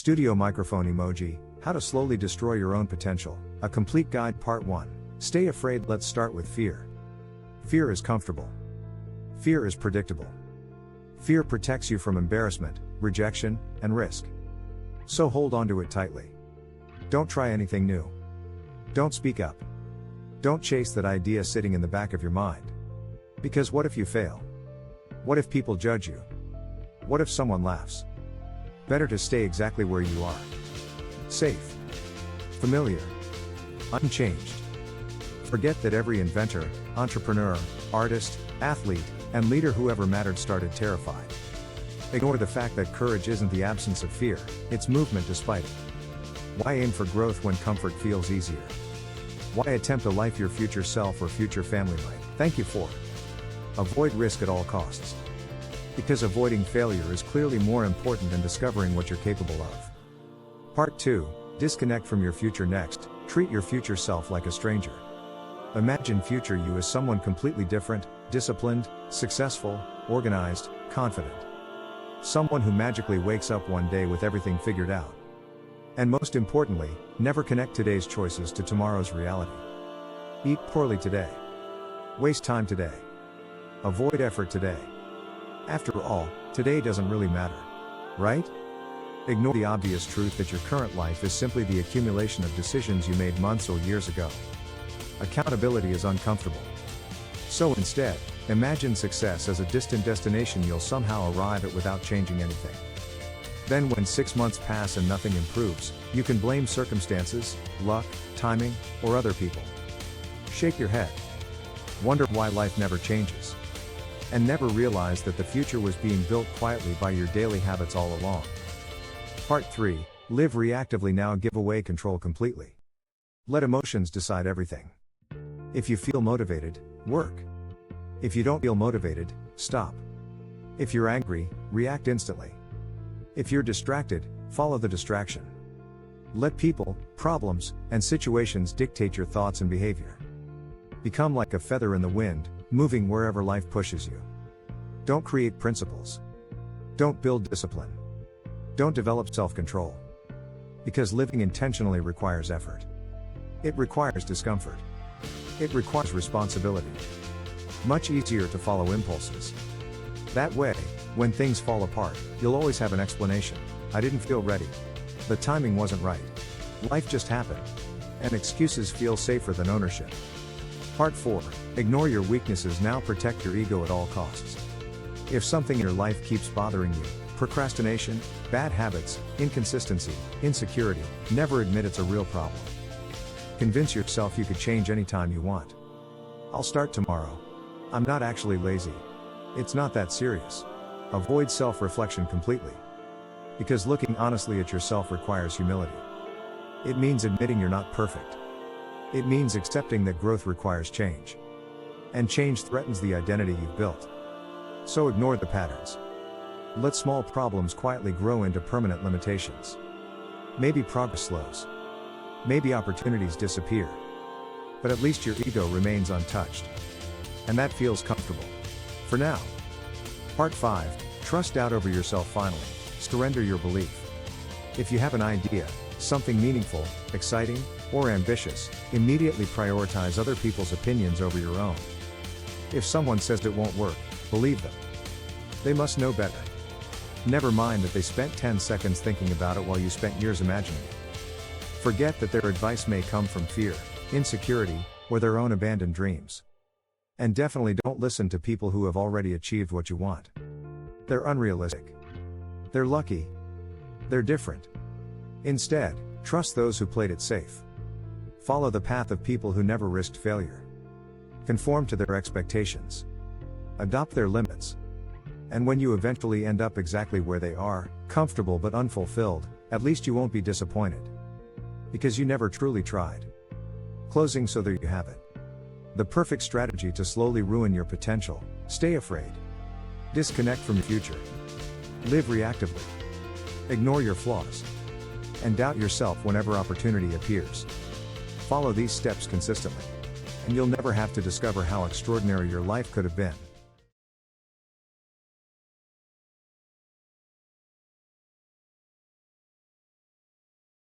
Studio microphone emoji, how to slowly destroy your own potential. A complete guide part 1. Stay afraid. Let's start with fear. Fear is comfortable. Fear is predictable. Fear protects you from embarrassment, rejection, and risk. So hold on to it tightly. Don't try anything new. Don't speak up. Don't chase that idea sitting in the back of your mind. Because what if you fail? What if people judge you? What if someone laughs? Better to stay exactly where you are. Safe. Familiar. Unchanged. Forget that every inventor, entrepreneur, artist, athlete, and leader who ever mattered started terrified. Ignore the fact that courage isn't the absence of fear, it's movement despite it. Why aim for growth when comfort feels easier? Why attempt a life your future self or future family might thank you for? Avoid risk at all costs. Because avoiding failure is clearly more important than discovering what you're capable of. Part 2. Disconnect from your future. Next, treat your future self like a stranger. Imagine future you as someone completely different, disciplined, successful, organized, confident. Someone who magically wakes up one day with everything figured out. And most importantly, never connect today's choices to tomorrow's reality. Eat poorly today. Waste time today. Avoid effort today. After all, today doesn't really matter. Right? Ignore the obvious truth that your current life is simply the accumulation of decisions you made months or years ago. Accountability is uncomfortable. So instead, imagine success as a distant destination you'll somehow arrive at without changing anything. Then when 6 months pass and nothing improves, you can blame circumstances, luck, timing, or other people. Shake your head. Wonder why life never changes. And never realize that the future was being built quietly by your daily habits all along. Part 3. Live reactively. Now give away control completely. Let emotions decide everything. If you feel motivated, work. If you don't feel motivated, stop. If you're angry, react instantly. If you're distracted, follow the distraction. Let people, problems, and situations dictate your thoughts and behavior. Become like a feather in the wind, moving wherever life pushes you. Don't create principles. Don't build discipline. Don't develop self-control. Because living intentionally requires effort. It requires discomfort. It requires responsibility. Much easier to follow impulses. That way, when things fall apart, you'll always have an explanation. I didn't feel ready. The timing wasn't right. Life just happened. And excuses feel safer than ownership. Part 4. Ignore your weaknesses. Now protect your ego at all costs. If something in your life keeps bothering you, procrastination, bad habits, inconsistency, insecurity, never admit it's a real problem. Convince yourself you could change anytime you want. I'll start tomorrow. I'm not actually lazy. It's not that serious. Avoid self-reflection completely. Because looking honestly at yourself requires humility. It means admitting you're not perfect. It means accepting that growth requires change. And change threatens the identity you've built. So ignore the patterns. Let small problems quietly grow into permanent limitations. Maybe progress slows. Maybe opportunities disappear. But at least your ego remains untouched. And that feels comfortable. For now. Part 5. Trust doubt over yourself. Finally, surrender your belief. If you have an idea, something meaningful, exciting, or ambitious, immediately prioritize other people's opinions over your own. If someone says it won't work, believe them. They must know better. Never mind that they spent 10 seconds thinking about it while you spent years imagining it. Forget that their advice may come from fear, insecurity, or their own abandoned dreams. And definitely don't listen to people who have already achieved what you want. They're unrealistic. They're lucky. They're different. Instead, trust those who played it safe. Follow the path of people who never risked failure. Conform to their expectations. Adopt their limits. And when you eventually end up exactly where they are, comfortable but unfulfilled, at least you won't be disappointed. Because you never truly tried. Closing. So there you have it. The perfect strategy to slowly ruin your potential. Stay afraid. Disconnect from your future. Live reactively. Ignore your flaws. And doubt yourself whenever opportunity appears. Follow these steps consistently. And you'll never have to discover how extraordinary your life could have been.